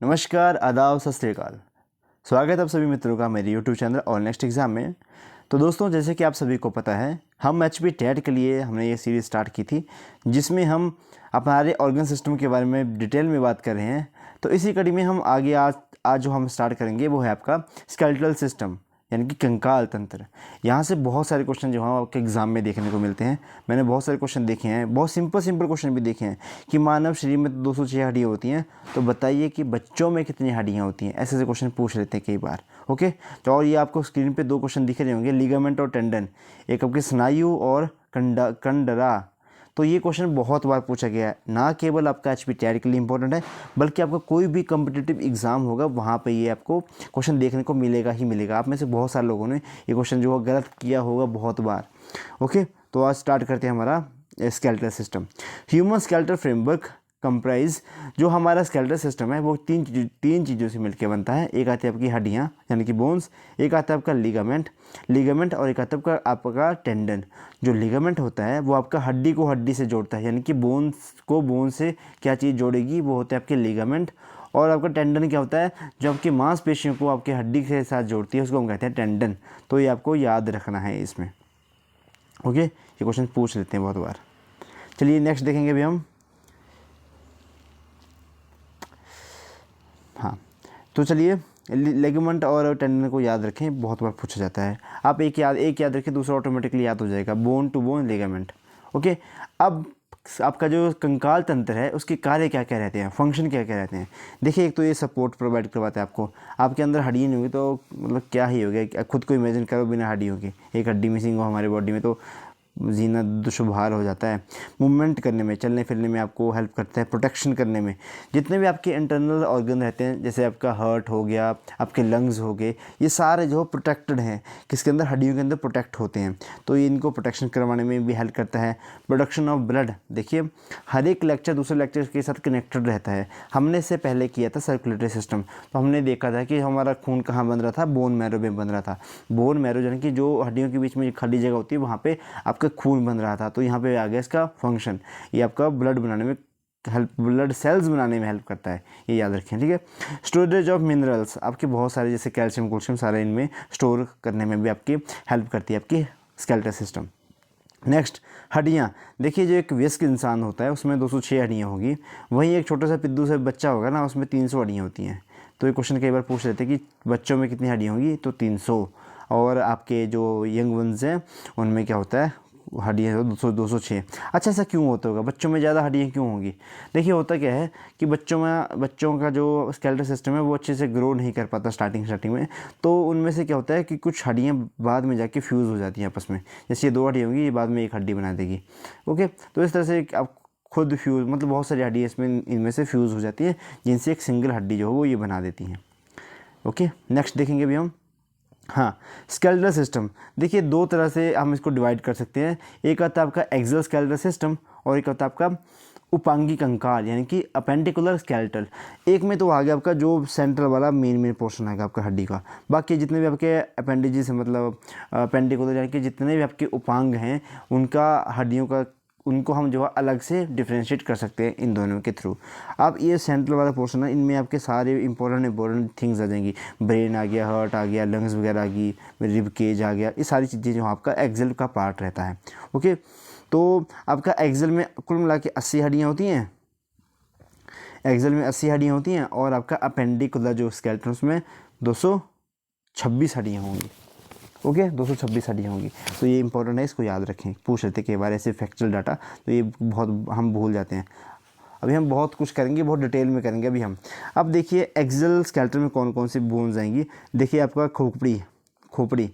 नमस्कार, आदाब, सत श्री अकाल। स्वागत है आप सभी मित्रों का मेरे यूट्यूब चैनल और नेक्स्ट एग्ज़ाम में। तो दोस्तों, जैसे कि आप सभी को पता है, हम HP टेट के लिए हमने ये सीरीज़ स्टार्ट की थी जिसमें हम हमारे ऑर्गन सिस्टम के बारे में डिटेल में बात कर रहे हैं। तो इसी कड़ी में हम आगे आज जो हम स्टार्ट करेंगे वो है आपका स्केलेटल सिस्टम, यानी कि कंकाल तंत्र। यहाँ से बहुत सारे क्वेश्चन जो हैं आपके एग्ज़ाम में देखने को मिलते हैं। मैंने बहुत सारे क्वेश्चन देखे हैं, बहुत सिंपल क्वेश्चन भी देखे हैं कि मानव शरीर में तो 206 हड्डियाँ होती हैं, तो बताइए कि बच्चों में कितनी हड्डियाँ होती हैं। ऐसे क्वेश्चन पूछ लेते हैं कई बार। ओके, तो और ये आपको स्क्रीन पे 2 क्वेश्चन दिख रहे होंगे, लिगामेंट और टेंडन, एक आपके स्नायु और कंडरा। तो ये क्वेश्चन बहुत बार पूछा गया है, ना केवल आपका HP टेट के लिए इंपॉर्टेंट है, बल्कि आपका कोई भी कम्पिटिटिव एग्ज़ाम होगा वहाँ पे ये आपको क्वेश्चन देखने को मिलेगा ही मिलेगा। आप में से बहुत सारे लोगों ने ये क्वेश्चन जो है गलत किया होगा बहुत बार। ओके, तो आज स्टार्ट करते हैं हमारा skeletal system. Human skeletal framework comprise, जो हमारा स्केलेटल सिस्टम है वो तीन चीज़ों से मिलकर बनता है। एक आती है आपकी हड्डियाँ यानी कि बोन्स, एक आता है आपका लिगामेंट और एक आता है आपका टेंडन। जो लिगामेंट होता है वो आपका हड्डी को हड्डी से जोड़ता है, यानी कि बोन्स को बोन से क्या चीज़ जोड़ेगी, वो होता है आपके लिगामेंट। और आपका टेंडन क्या होता है, जो आपकी मांसपेशियों को आपके हड्डी के साथ जोड़ती है, उसको हम कहते हैं टेंडन। तो ये आपको याद रखना है इसमें। ओके, ये क्वेश्चन पूछ लेते हैं बहुत बार। चलिए नेक्स्ट देखेंगे अभी हम। हाँ, तो चलिए लिगामेंट और टेंडन को याद रखें, बहुत बार पूछा जाता है। आप एक याद रखें, दूसरा ऑटोमेटिकली याद हो जाएगा, bone to bone ligament. Okay, अब आपका जो कंकाल तंत्र है उसके कार्य क्या क्या रहते हैं, फंक्शन क्या क्या रहते हैं। देखिए, एक तो ये सपोर्ट प्रोवाइड करवाता है आपको। आपके अंदर हड्डी नहीं होगी तो मतलब क्या ही हो गया, खुद को इमेजिन करो बिना हड्डियों के, एक हड्डी मिसिंग हो हमारी बॉडी में तो जीना दुश्वार हो जाता है। मूवमेंट करने में, चलने फिरने में आपको हेल्प करता है, प्रोटेक्शन करने में। जितने भी आपके इंटरनल ऑर्गन रहते हैं, जैसे आपका हार्ट हो गया, आपके लंग्स हो गए, ये सारे जो प्रोटेक्टेड हैं, किसके अंदर, हड्डियों के अंदर प्रोटेक्ट होते हैं। तो ये इनको प्रोटेक्शन करवाने में भी हेल्प करता है। प्रोडक्शन ऑफ ब्लड, देखिए हर एक लेक्चर दूसरे लेक्चर के साथ कनेक्टेड रहता है। हमने इससे पहले किया था सर्कुलेटरी सिस्टम, तो हमने देखा था कि हमारा खून कहाँ बन रहा था, बोन मैरो में बन रहा था। बोन मैरो यानी कि जो हड्डियों के बीच में खाली जगह होती है, वहाँ पे आपका खून बन रहा था। तो यहाँ पे आ गया इसका फंक्शन, ये आपका ब्लड बनाने में ब्लड सेल्स बनाने में हेल्प करता है, ये याद रखें। ठीक है, स्टोरेज ऑफ मिनरल्स, आपके बहुत सारे जैसे कैल्शियम कैल्शियम सारे इनमें स्टोर करने में भी आपकी हेल्प करती है आपकी स्केलेटल सिस्टम। नेक्स्ट, हड्डियाँ। देखिए, जो एक वयस्क इंसान होता है उसमें 206 हड्डियाँ होगी, वहीं एक छोटा सा पिद्दू से बच्चा होगा ना, उसमें 300 हड्डियाँ होती हैं। तो ये क्वेश्चन कई बार पूछ लेते हैं कि बच्चों में कितनी हड्डियाँ होंगी, तो 300। और आपके जो यंग वंस हैं उनमें क्या होता है, हड्डियाँ 206। अच्छा, ऐसा क्यों होता होगा, बच्चों में ज़्यादा हड्डियाँ क्यों होंगी। देखिए, होता क्या है कि बच्चों का जो स्केलेटल सिस्टम है वो अच्छे से ग्रो नहीं कर पाता स्टार्टिंग में। तो उनमें से क्या होता है कि कुछ हड्डियाँ बाद में जाके फ्यूज़ हो जाती हैं आपस में। जैसे ये 2 हड्डियाँ होंगी, ये बाद में एक हड्डी बना देगी। ओके, तो इस तरह से आप खुद फ्यूज़, मतलब बहुत सारी हड्डियाँ इनमें से फ्यूज़ हो जाती हैं, जिनसे एक सिंगल हड्डी जो है वो ये बना देती हैं। ओके, नेक्स्ट देखेंगे अभी हम। हाँ, स्केलेटल सिस्टम। देखिए, 2 तरह से हम इसको डिवाइड कर सकते हैं। एक आता है आपका एक्सल स्केलेटल सिस्टम और एक आता है आपका उपांगी कंकाल, यानी कि अपेंडिकुलर स्केलेटल। एक में तो आ गया आपका जो सेंट्रल वाला मेन पोर्शन आएगा आपका हड्डी का। बाकी जितने भी आपके अपेंडिजेस हैं, मतलब अपेंडिकुलर यानी कि जितने भी आपके उपांग हैं, उनका हड्डियों का, उनको हम जो है अलग से डिफ्रेंशिएट कर सकते हैं इन दोनों के थ्रू। अब ये सेंट्रल वाला पोर्शन है, इनमें आपके सारे इंपॉर्टेंट थिंग्स आ जाएंगी। ब्रेन आ गया, हार्ट आ गया, लंग्स वगैरह आ गई, रिब केज आ गया, ये सारी चीज़ें जो आपका एक्सेल का पार्ट रहता है। ओके, तो आपका एक्सेल में कुल मिला के 80 हड्डियाँ होती हैं। एक्सेल में 80 हड्डियाँ होती हैं और आपका अपेंडिकुलर जो स्केलेटन उसमें 226 हड्डियाँ होंगी। ओके, 226 हड्डियाँ होंगी। तो ये इंपॉर्टेंट है, इसको याद रखें। पूछ लेते कई बार ऐसे फैक्चुअल डाटा, तो ये बहुत हम भूल जाते हैं। अभी हम बहुत कुछ करेंगे, बहुत डिटेल में करेंगे अभी हम। अब देखिए, एक्सेल स्केलेटन में कौन कौन सी बोन्स आएंगी। देखिए, आपका खोपड़ी,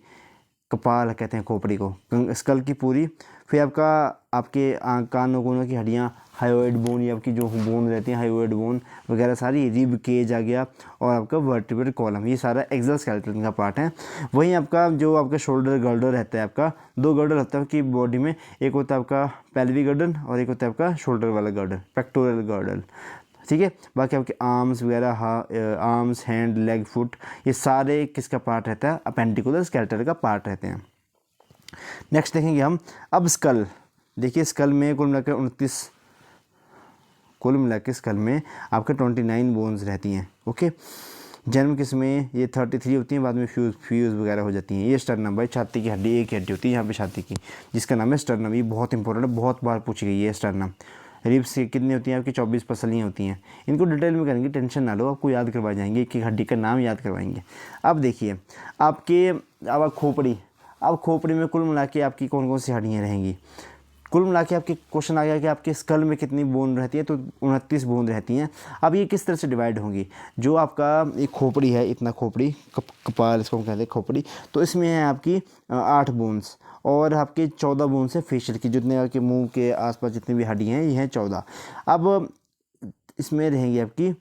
कपाल कहते हैं खोपड़ी को, स्कल की पूरी। फिर आपके कानों कोनों की हड्डियाँ, हायोइड बोन, ये आपकी जो बोन रहती है हायोइड बोन वगैरह सारी, रिब केज आ गया, और आपका वर्टिब्रल कॉलम, ये सारा एक्सेल स्केलेटन का पार्ट है। वहीं आपका जो आपका शोल्डर गर्डर रहता है, आपका 2 गर्डर होता है आपकी बॉडी में, एक होता है आपका पेल्विक गर्डर और एक होता है आपका शोल्डर वाला गर्डर, पेक्टोरल गर्डर। ठीक है, बाकी आपके आर्म्स वगैरह, आर्म्स, हैंड, लेग, फुट, ये सारे किसका पार्ट रहता है, अपेंडिकुलर स्केलेटन का पार्ट रहते हैं। नेक्स्ट देखेंगे हम। अब स्कल, देखिए स्कल में कुल मिलाकर कुल मिला के स्कल में आपके 29 बोन्स रहती हैं। ओके, जन्म किसमें ये 33 होती हैं, बाद में फ्यूज़ वगैरह हो जाती हैं। ये स्टर्नम भाई, छाती की हड्डी, एक हड्डी होती है यहाँ पे छाती की, जिसका नाम है स्टर्नम। ये बहुत इंपॉर्टेंट है, बहुत बार पूछी गई है स्टर्नम। रिब्स कितनी होती हैं आपकी? 24 पसलियाँ होती हैं। इनको डिटेल में करेंगे, टेंशन ना लो, आपको याद करवा जाएंगे, एक एक हड्डी का नाम याद करवाएंगे। अब देखिए आपके, अब खोपड़ी, अब खोपड़ी में कुल मिला के आपकी कौन कौन सी हड्डियाँ रहेंगी? कुल मिला के आपके क्वेश्चन आ गया कि आपके स्कल में कितनी बोन रहती है, तो 29 बोन रहती हैं। अब ये किस तरह से डिवाइड होंगी? जो आपका एक खोपड़ी है, इतना खोपड़ी, कपाल इसको हम कहते हैं खोपड़ी, तो इसमें है आपकी 8 बोन्स, और आपके 14 बोन्स है फेशियल की, जितने आपके मुंह के आसपास जितनी भी हड्डियाँ हैं ये हैं 14। अब इसमें रहेंगी आपकी,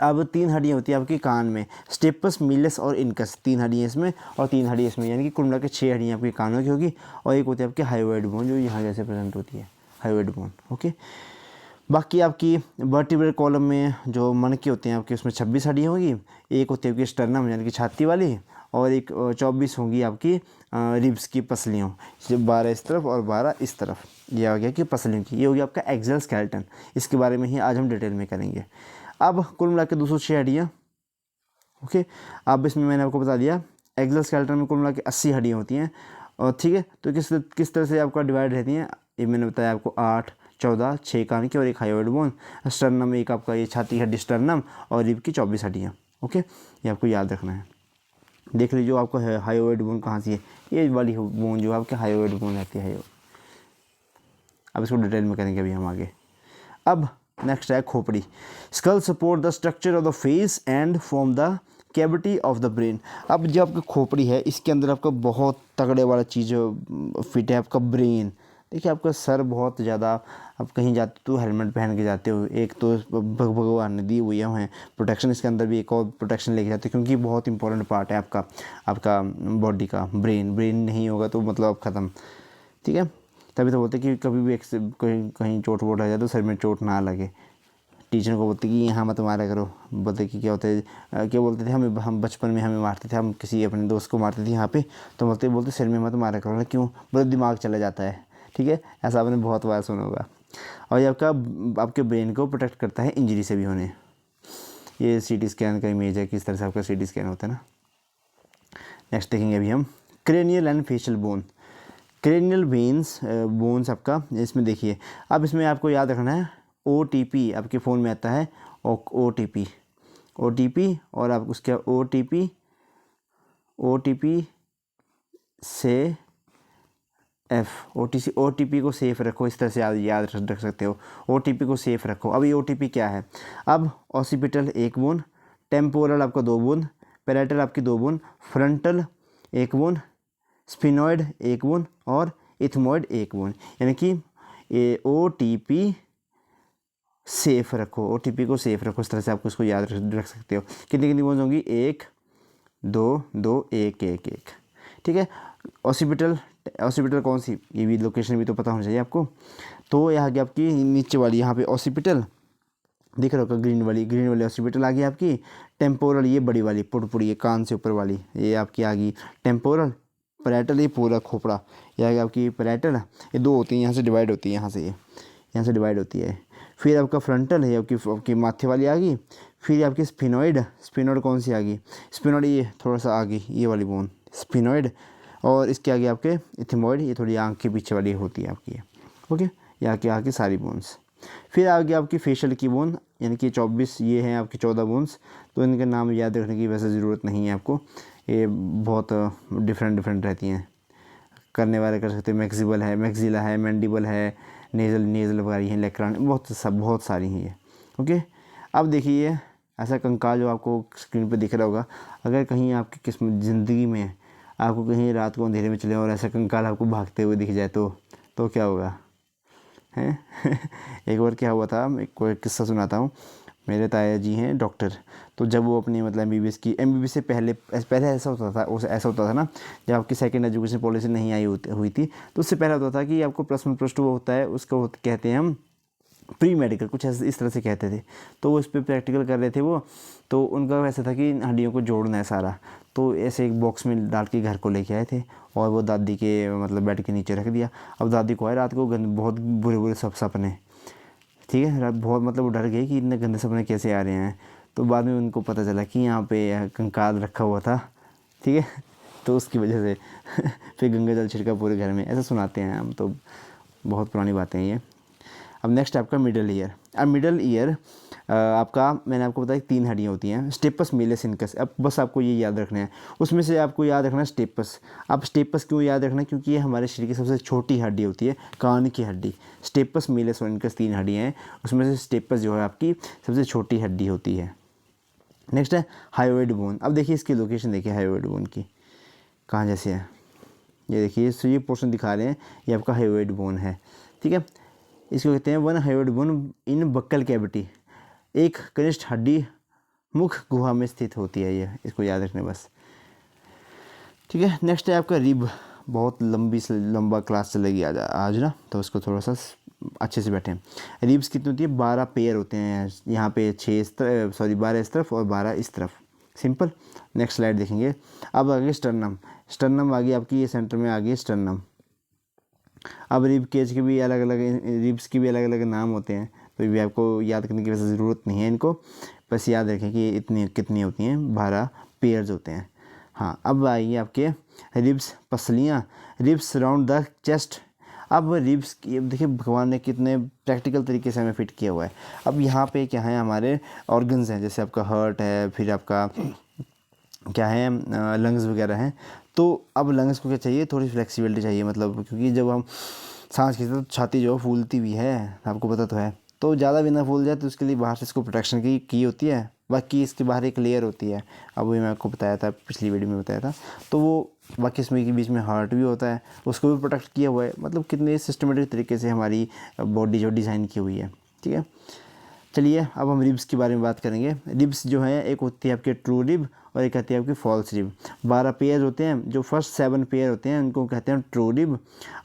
अब 3 हड्डियाँ होती है आपके कान में, स्टेपस, मिलस और इनकस, 3 हड्डियाँ इसमें और 3 हड्डियाँ इसमें, यानी कि कुल मिला के 6 हड्डियाँ आपके कानों की होगी, और एक होती है आपकी हाइयोइड बोन, जो यहाँ जैसे प्रेजेंट होती है, हाइयोइड बोन। ओके, बाकी आपकी वर्टिब्रल कॉलम में जो मन के होते हैं आपके, उसमें 26 हड्डियाँ होगी, एक होती है आपकी स्टर्नम यानी कि छाती वाली, और एक 24 होंगी आपकी रिब्स की पसलियों, 12 इस तरफ और 12 इस तरफ, ये हो गया कि पसलियों की। ये हो गया आपका एक्सल स्केलेटन, इसके बारे में ही आज हम डिटेल में करेंगे। अब कुल मिला के 206 हड्डियाँ। ओके, अब इसमें मैंने आपको बता दिया एक्सल स्केलेटन में कुल मिला के 80 हड्डियाँ होती हैं, और ठीक है, तो किस तरह से आपका डिवाइड रहती हैं, ये मैंने बताया आपको, 8, 14, 6 कान की और एक हाइयोइड बोन, स्टर्नम एक आपका ये छाती हड्डी स्टर्नम, और रिब की 24 हड्डियाँ। ओके, ये आपको याद रखना है। देख लीजिए आपको हाइयोइड बोन कहाँ से है, ये वाली बोन जो आपके हाइयोइड बोन रहती है। अब इसको डिटेल में करेंगे अभी हम आगे। अब नेक्स्ट है खोपड़ी। Skull support the structure of the face and form the cavity of the brain. अब जो आपका खोपड़ी है, इसके अंदर आपका बहुत तगड़े वाला चीज़ फिट है, आपका ब्रेन। देखिए आपका सर बहुत ज़्यादा, आप कहीं जाते तो हेलमेट पहन के जाते हो, एक तो भगवान ने दी हुई है प्रोटेक्शन, इसके अंदर भी एक और प्रोटेक्शन लेके जाते हो, क्योंकि बहुत इंपॉर्टेंट पार्ट है आपका बॉडी का। ब्रेन नहीं होगा तो मतलब आप ख़त्म। ठीक है, तभी तो बोलते कि कभी भी कहीं चोट वोट आ जाए तो सर में चोट ना लगे। टीचर को बोलते कि यहाँ मत मारा करो, बोलते कि क्या बोलते थे हम बचपन में हमें मारते थे, हम किसी अपने दोस्त को मारते थे यहाँ पे, तो बोलते सिर में मत मारा करो ना, क्यों? बोलते दिमाग चला जाता है। ठीक है, ऐसा आपने बहुत बार सुना होगा। और ये आपके ब्रेन को प्रोटेक्ट करता है इंजरी से भी होने। ये CT स्कैन का इमेज है, किस तरह से आपका CT स्कैन होता है ना। नेक्स्ट देखेंगे अभी हम cranial and facial bone. Cranial bones आपका इसमें देखिए, अब इसमें आपको याद रखना है OTP, आपके फ़ोन में आता है OTP, और आप उसके OTP से OTP को सेफ़ रखो, इस तरह से याद रख सकते हो। OTP को सेफ़ रखो। अब ये OTP क्या है? अब ऑसिपिटल 1 बोन, टेम्पोरल आपका 2 बोन, पैरेटल आपकी 2 bone, frontal 1 bone, sphenoid 1 bone और इथमॉइड 1 बोन, यानी कि ये OTP सेफ़ रखो, OTP को सेफ़ रखो। इस तरह से आपको इसको याद रख सकते हो। कितनी बोन्स होंगी? 1 2 2 1 1 1। ठीक है, ऑसिपिटल कौन सी, ये भी लोकेशन भी तो पता होना चाहिए आपको। तो यहाँ की आपकी नीचे वाली, यहाँ पे ऑसिपिटल दिख रहा होगा, ग्रीन वाली ऑसिपिटल आ गई आपकी। टेम्पोरल ये बड़ी वाली पुड़पुड़ी, ये कान से ऊपर वाली, ये आपकी आ गई टेम्पोरल। पैरेटल ये पूरा खोपड़ा, ये आ गई आपकी पैरेटल। ये 2 होती हैं, यहाँ से डिवाइड होती है, यहाँ से डिवाइड होती है। फिर आपका फ्रंटल है, आपकी माथे वाली आ गई। फिर आपकी स्फिनॉइड कौन सी आ गई? स्फिनॉइड ये थोड़ा सा आ गई, ये वाली बोन स्फिनॉइड। और इसके आगे आपके इथमॉइड, ये थोड़ी आँख के पीछे वाली होती है आपकी। ओके, यहाँ के आगे सारी बोन्स। फिर आगे आपकी फेशियल की बोन, यानी कि 24, ये हैं आपकी 14 बोन्स। तो इनके नाम याद रखने की वैसे ज़रूरत नहीं है आपको, ये बहुत डिफरेंट रहती हैं। करने वाले कर सकते हैं, मैक्सिला है, मैंडिबल है, नेज़ल वगैरह हैं, लेक्रान, बहुत सारी हैं ये। ओके, अब देखिए ऐसा कंकाल जो आपको स्क्रीन पे दिख रहा होगा, अगर कहीं आपकी किस्मत ज़िंदगी में आपको कहीं रात को अंधेरे में चले और ऐसा कंकाल आपको भागते हुए दिख जाए तो क्या होगा हैं? एक बार क्या हुआ था, मैं कोई किस्सा सुनाता हूँ। मेरे ताया जी हैं डॉक्टर, तो जब वो अपनी मतलब MBBS से पहले ऐसा होता था ना, जब आपकी सेकंड एजुकेशन पॉलिसी नहीं हुई थी, तो उससे पहले होता था कि आपको +1 +2 होता है, उसको कहते हैं हम प्री मेडिकल, कुछ ऐसे इस तरह से कहते थे। तो वो इस पर प्रैक्टिकल कर रहे थे वो, तो उनका वैसा था कि हड्डियों को जोड़ना है सारा, तो ऐसे एक बॉक्स में डाल के घर को लेके आए थे, और वो दादी के मतलब बेड के नीचे रख दिया। अब दादी को आए रात को बहुत बुरे सब सपने, ठीक है। बहुत मतलब वो डर गए कि इतने गंदे सपने कैसे आ रहे हैं। तो बाद में उनको पता चला कि यहाँ पे कंकाल रखा हुआ था, ठीक है। तो उसकी वजह से फिर गंगा जल छिड़का पूरे घर में, ऐसा सुनाते हैं हम। तो बहुत पुरानी बातें हैं ये। अब नेक्स्ट आपका मिडल ईयर। अब मिडल ईयर आपका, मैंने आपको बताया 3 हड्डियाँ होती हैं, स्टेपस, मेलिस, इनकस। अब बस आपको ये याद रखना है। उसमें से आपको याद रखना है स्टेपस। अब स्टेपस क्यों याद रखना है? क्योंकि ये हमारे शरीर की सबसे छोटी हड्डी होती है, कान की हड्डी। स्टेपस, मेलिस और इनकस 3 हड्डियाँ हैं, उसमें से स्टेपस जो है आपकी सबसे छोटी हड्डी होती है। नेक्स्ट है हायोइड बोन। अब देखिए इसकी लोकेशन देखिए हायोइड बोन की, कहाँ जैसे है, ये देखिए। ये पोर्शन दिखा रहे हैं, ये आपका हायोइड बोन है, ठीक है। इसको कहते हैं वन हायोइड बोन इन बक्कल कैविटी, एक कनिष्ठ हड्डी मुख गुहा में स्थित होती है ये, इसको याद रखने बस, ठीक है। नेक्स्ट है आपका रिब। बहुत लंबी से लंबा क्लास चलेगी आज ना, तो उसको थोड़ा सा अच्छे से बैठें। रिब्स कितनी होती है? 12 पेयर होते हैं यहाँ पे, 12 इस तरफ और 12 इस तरफ, सिंपल। नेक्स्ट स्लाइड देखेंगे। अब आगे स्टर्नम। स्टर्नम आ गई आपकी, ये सेंटर में आ गई स्टर्नम। अब रिब केज के भी अलग अलग, रिब्स की भी अलग अलग नाम होते हैं, तो ये भी आपको याद करने की वैसे ज़रूरत नहीं है इनको, बस याद रखें कि इतनी कितनी होती हैं, 12 पेयर्स होते हैं। हाँ, अब आइए आपके रिब्स, पसलियाँ। Ribs round the chest. अब रिब्स की, अब देखिए भगवान ने कितने प्रैक्टिकल तरीके से हमें फिट किया हुआ है। अब यहाँ पे क्या है, हमारे ऑर्गन्स हैं, जैसे आपका हार्ट है, फिर आपका क्या है, लंग्स वगैरह हैं। तो अब लंग्स को क्या चाहिए? थोड़ी फ्लेक्सिबिलिटी चाहिए, मतलब क्योंकि जब हम सांस खींचते हैं तो छाती जो है फूलती भी है, आपको पता तो है। तो ज़्यादा भी ना फूल जाए तो उसके लिए बाहर से इसको प्रोटेक्शन की होती है, बाकी इसके बाहर एक लेयर होती है। अब वही मैं आपको बताया था, पिछली वीडियो में बताया था। तो वो बाकी इसमें के बीच में हार्ट भी होता है, उसको भी प्रोटेक्ट किया हुआ है। मतलब कितने सिस्टमेटिक तरीके से हमारी बॉडी जो डिज़ाइन की हुई है, ठीक है। चलिए अब हम रिब्स के बारे में बात करेंगे। रिब्स जो हैं, एक होती है आपकी ट्रू रिब और एक आती है आपकी फॉल्स रिब। 12 पेयर होते हैं, जो फर्स्ट 7 पेयर होते हैं उनको कहते हैं ट्रू रिब,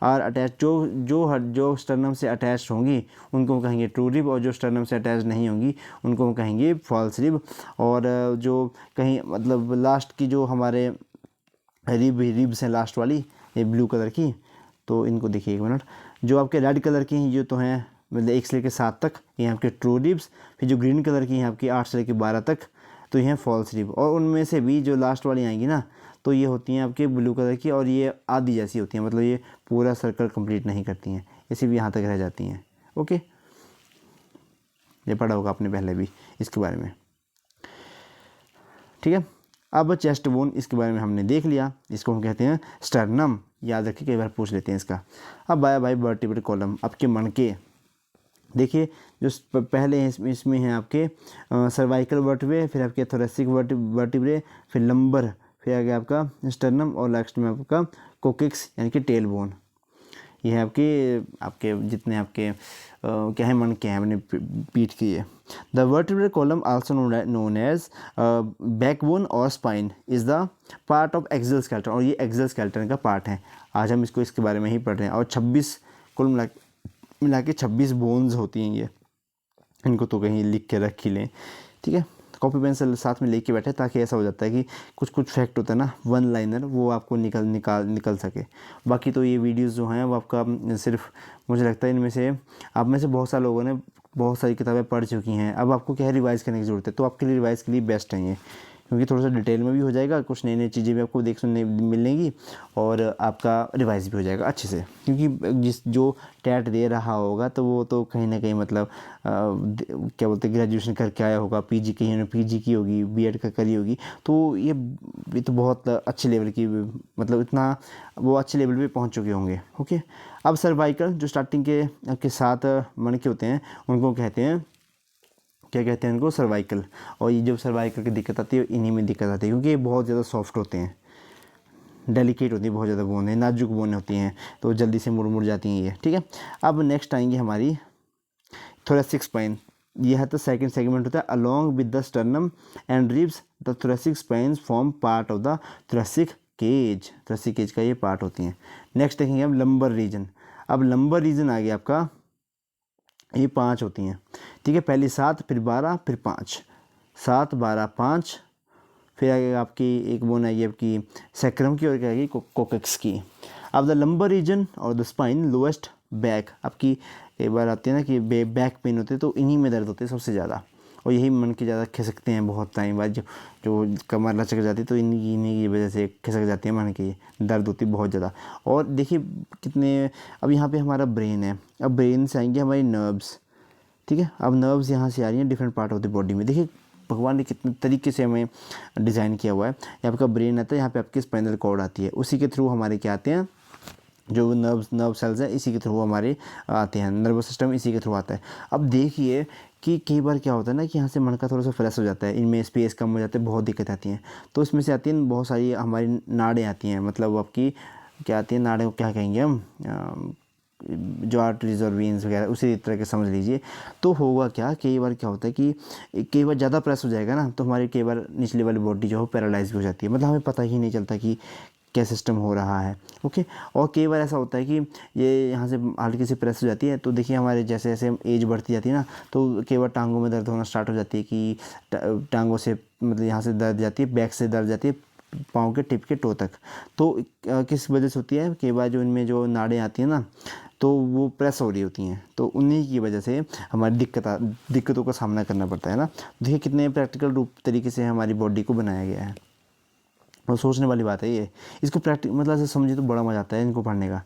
और अटैच जो स्टर्नम से अटैच होंगी उनको कहेंगे ट्रू रिब, और जो स्टर्नम से अटैच नहीं होंगी उनको कहेंगे फॉल्स रिब। और जो कहीं मतलब लास्ट की जो हमारे रिब्स हैं, लास्ट वाली ये ब्लू कलर की, तो इनको देखिए एक मिनट, जो आपके रेड कलर की हैं ये तो हैं मतलब 1 से लेकर 7 तक, ये आपके ट्रू रिब्स। फिर जो ग्रीन कलर की हैं आपकी 8 से लेकर 12 तक, तो ये हैं फॉल्स रिब। और उनमें से भी जो लास्ट वाली आएंगी ना, तो ये होती हैं आपके ब्लू कलर की, और ये आधी जैसी होती हैं, मतलब ये पूरा सर्कल कंप्लीट नहीं करती हैं, ये सिर्फ यहाँ तक रह जाती हैं। ओके, ये पढ़ा होगा आपने पहले भी इसके बारे में, ठीक है। अब चेस्ट बोन, इसके बारे में हमने देख लिया, इसको हम कहते हैं स्टर्नम, याद रखिए कई बार पूछ लेते हैं इसका। अब आया भाई वर्टिब्रल कॉलम, आपके मनके। देखिए जो पहले हैं इसमें हैं आपके सर्वाइकल वर्टिब्रे, फिर आपके थोरेसिक वर्टिब्रे, फिर लंबर, फिर आगे आपका स्टर्नम, और लास्ट में आपका कोकिक्स यानी कि टेल बोन। ये है आपके जितने आपके क्या है, मन के हैं अपने पीठ के ये। The vertebral column also known as backbone और spine is the part of axial skeleton, और ये एक्सल स्केलेटन का पार्ट है। आज हम इसके बारे में ही पढ़ रहे हैं। और 26 कुल मिला के 26 बोन्स होती हैं ये, इनको तो कहीं लिख के रख ही लें, ठीक है। कॉपी पेंसिल साथ में लेके बैठे, ताकि ऐसा हो जाता है कि कुछ फैक्ट होता है ना, वन लाइनर, वो आपको निकल सके। बाकी तो ये वीडियोस जो हैं वो आपका सिर्फ, मुझे लगता है इनमें से आप में से बहुत सारे लोगों ने बहुत सारी किताबें पढ़ चुकी हैं। अब आपको क्या है, रिवाइज़ करने की ज़रूरत है, तो आपके लिए रिवाइज़ के लिए बेस्ट है ये, क्योंकि थोड़ा सा डिटेल में भी हो जाएगा, कुछ नई नई चीज़ें भी आपको सुनने मिलेंगी, और आपका रिवाइज भी हो जाएगा अच्छे से। क्योंकि जो टैट दे रहा होगा तो वो तो कहीं ना कहीं मतलब क्या बोलते हैं, ग्रेजुएशन करके आया होगा, पीजी कहीं ने पीजी की होगी, बीएड का करी होगी, तो ये तो बहुत अच्छे लेवल की, मतलब इतना वो अच्छे लेवल पे पहुंच चुके होंगे। ओके, अब सर्वाइकल जो स्टार्टिंग के 7 मन के होते हैं उनको कहते हैं, क्या कहते हैं उनको, सर्वाइकल। और ये जो सर्वाइकल की दिक्कत आती है इन्हीं में दिक्कत आती है, क्योंकि ये बहुत ज़्यादा सॉफ्ट होते हैं, डेलिकेट होती है, बहुत ज़्यादा बोने, नाजुक बोने होती हैं, तो जल्दी से मुड़ जाती हैं ये, ठीक है। अब नेक्स्ट आएंगी हमारी थोरेसिक स्पाइन। यह है तो सेकंड सेगमेंट होता है along with the sternum and ribs, the thoracic spines form part of the thoracic cage. Thoracic cage का ये पार्ट होती हैं। नेक्स्ट देखेंगे हम लंबर रीजन। अब लंबर रीजन आ गया आपका, ये 5 होती हैं, ठीक है। पहली 7, फिर 12, फिर 5, 7 12 5, फिर आगे आपकी एक बोन आएगी आपकी सैक्रम की, और क्या आएगी कोकेक्स की। अब द लंबर रीजन और द स्पाइन लोएस्ट बैक, आपकी कई बार आती है ना कि बैक पेन होते हैं, तो इन्हीं में दर्द होते हैं सबसे ज़्यादा, और यही मन के ज़्यादा खिसकते हैं बहुत टाइम बाद, जो कमर लचक जाती है तो इन्हीं की वजह से खिसक जाती है मन की, दर्द होती है बहुत ज़्यादा। और देखिए कितने, अब यहाँ पे हमारा ब्रेन है, अब ब्रेन से आएंगे हमारी नर्व्स, ठीक है। अब नर्व्स यहाँ से आ रही हैं different part of the body में। देखिए भगवान ने कितने तरीके से हमें डिज़ाइन किया हुआ है। यहाँ पे आपका ब्रेन आता है, यहाँ पे आपकी स्पाइनल कॉर्ड आती है, उसी के थ्रू हमारे क्या आते हैं, जो नर्व सेल्स हैं इसी के थ्रू हमारे आते हैं, नर्वस सिस्टम इसी के थ्रू आता है। अब देखिए कि कई बार क्या होता है ना कि यहाँ से मन का थोड़ा सा फ्रेश हो जाता है, इनमें स्पेस कम हो जाता है, बहुत दिक्कत आती हैं, तो इसमें से आती हैं बहुत सारी हमारी नाड़ें आती हैं, मतलब आपकी क्या आती है नाड़ें को क्या कहेंगे हम, जो आर्टरीज और वेन्स वगैरह उसी तरह के समझ लीजिए। तो होगा क्या, कई बार क्या होता है कि कई बार ज़्यादा प्रेस हो जाएगा ना, तो हमारी कई बार निचली वाली बॉडी जो है पैरालाइज भी हो जाती है, मतलब हमें पता ही नहीं चलता कि क्या सिस्टम हो रहा है। ओके, और कई बार ऐसा होता है कि ये यहाँ से हल्की सी प्रेस हो जाती है, तो देखिए हमारे जैसे जैसे एज बढ़ती जाती है ना, तो कई बार टांगों में दर्द होना स्टार्ट हो जाती है, कि टांगों से मतलब यहाँ से दर्द जाती है, बैक से दर्द जाती है पाँव के टिप के टो तक। तो किस वजह से होती है, कई बार जो इनमें जो नाड़ें आती हैं ना, तो वो प्रेस हो रही होती हैं, तो उन्हीं की वजह से हमारी दिक्कतों का सामना करना पड़ता है ना। देखिए कितने प्रैक्टिकल रूप तरीके से हमारी बॉडी को बनाया गया है, और सोचने वाली बात है ये, इसको मतलब ऐसे समझिए तो बड़ा मजा आता है इनको पढ़ने का।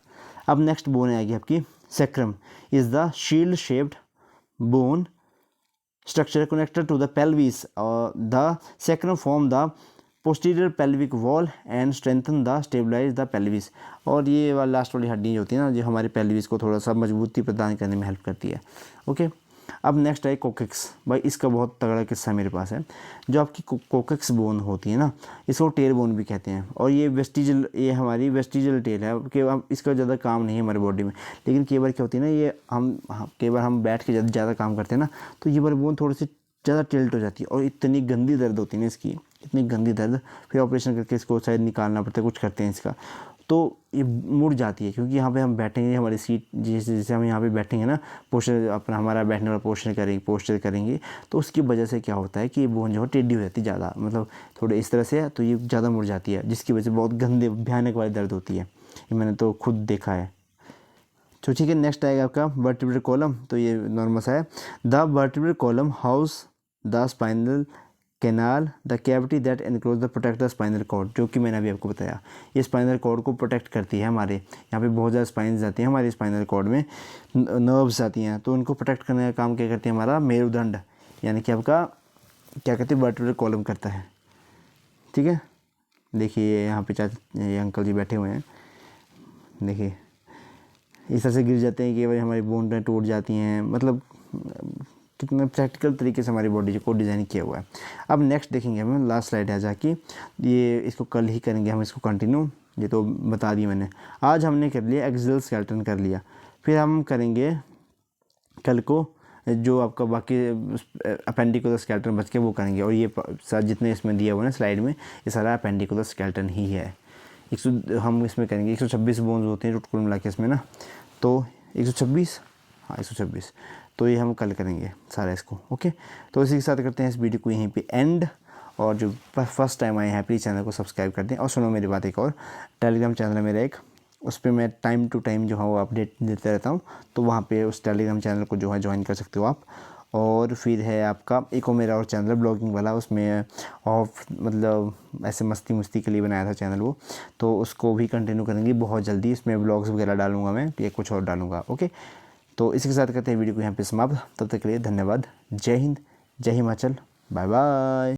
अब नेक्स्ट बोन आएगी आपकी sacrum, is the shield shaped bone structure connected to the pelvis, the sacrum form the posterior pelvic wall and strengthen the stabilize the pelvis। और ये लास्ट वाली हड्डी जो होती है ना, जो हमारे पेल्विस को थोड़ा सा मजबूती प्रदान करने में हेल्प करती है। ओके, अब नेक्स्ट है कोकेक्स। भाई इसका बहुत तगड़ा किस्सा मेरे पास है। जो आपकी कोकेक्स बोन होती है ना, इसको टेल बोन भी कहते हैं, और ये हमारी वेस्टिजल टेल है, कि हम इसका ज़्यादा काम नहीं है हमारी बॉडी में, लेकिन कई बार क्या होती है ना, ये कई बार हम बैठ के ज़्यादा काम करते हैं ना, तो ये वाली बोन थोड़ी सी ज़्यादा टिल्ट हो जाती है, और इतनी गंदी दर्द होती है ना इसकी, इतनी गंदी दर्द, फिर ऑपरेशन करके इसको शायद निकालना पड़ता है, कुछ करते हैं इसका, तो ये मुड़ जाती है, क्योंकि यहाँ पे हम बैठेंगे, हमारी सीट जैसे हम यहाँ पे बैठेंगे ना, पोस्चर अपना हमारा बैठने वाला पोस्चर करेंगे, तो उसकी वजह से क्या होता है कि ये बोन जो है टेढ़ी हो जाती है ज़्यादा, मतलब थोड़े इस तरह से, तो ये ज़्यादा मुड़ जाती है, जिसकी वजह से बहुत गंदे भयानक वाली दर्द होती है, ये मैंने तो खुद देखा है। तो ठीक है, नेक्स्ट आएगा आपका वर्टिब्रल कॉलम। तो ये नॉर्मल सा है, the vertebral column house the spinal canal the cavity that enclose the protect the spinal cord, जो कि मैंने अभी आपको बताया, ये स्पाइनल कॉर्ड को प्रोटेक्ट करती है। हमारे यहाँ पे बहुत ज़्यादा स्पाइन्स आती हैं हमारे स्पाइनल कॉर्ड में, नर्व्स आती हैं, तो उनको प्रोटेक्ट करने का काम क्या करती है हमारा मेरुदंड, यानी कि आपका क्या कहते हैं वर्टिब्रल कॉलम करता है। ठीक है, देखिए यहाँ पे ये अंकल जी बैठे हुए हैं, देखिए इस तरह से गिर जाते हैं कि भाई हमारी बोन टूट जाती हैं, मतलब कितने प्रैक्टिकल तरीके से हमारी बॉडी को डिज़ाइन किया हुआ है। अब नेक्स्ट देखेंगे हम, लास्ट स्लाइड है जाके, ये इसको कल ही करेंगे हम इसको कंटिन्यू, ये तो बता दिया मैंने। आज हमने कर लिया एक्सियल स्केलेटन कर लिया, फिर हम करेंगे कल को जो आपका बाकी अपेंडिकुलर स्केलेटन बच के वो करेंगे, और ये सारा जितने इसमें दिया हुआ है ना स्लाइड में, ये सारा अपेंडिकुलर स्केलेटन ही है। हम इसमें करेंगे 126 बोन्स होते हैं टोटल मिला के इसमें ना, तो 126, हाँ 126, तो ये हम कल करेंगे सारा इसको। ओके, तो इसी के साथ करते हैं इस वीडियो को यहीं पे एंड, और जो फर्स्ट टाइम आए हैं प्लीज़ चैनल को सब्सक्राइब कर दें। और सुनो मेरी बात, एक और टेलीग्राम चैनल है मेरा एक, उस पर मैं टाइम टू टाइम जो है वो अपडेट देता रहता हूँ, तो वहाँ पे उस टेलीग्राम चैनल को जो है ज्वाइन कर सकते हो आप। और फिर है आपका एक और मेरा और चैनल ब्लॉगिंग वाला, उसमें ऑफ मतलब ऐसे मस्ती के लिए बनाया था चैनल वो, तो उसको भी कंटिन्यू करेंगे बहुत जल्दी, इसमें व्लॉग्स वगैरह डालूंगा मैं, या कुछ और डालूंगा। ओके, तो इसी के साथ करते हैं वीडियो को यहाँ पे समाप्त, तब तक के लिए धन्यवाद। जय हिंद, जय हिमाचल, बाय बाय।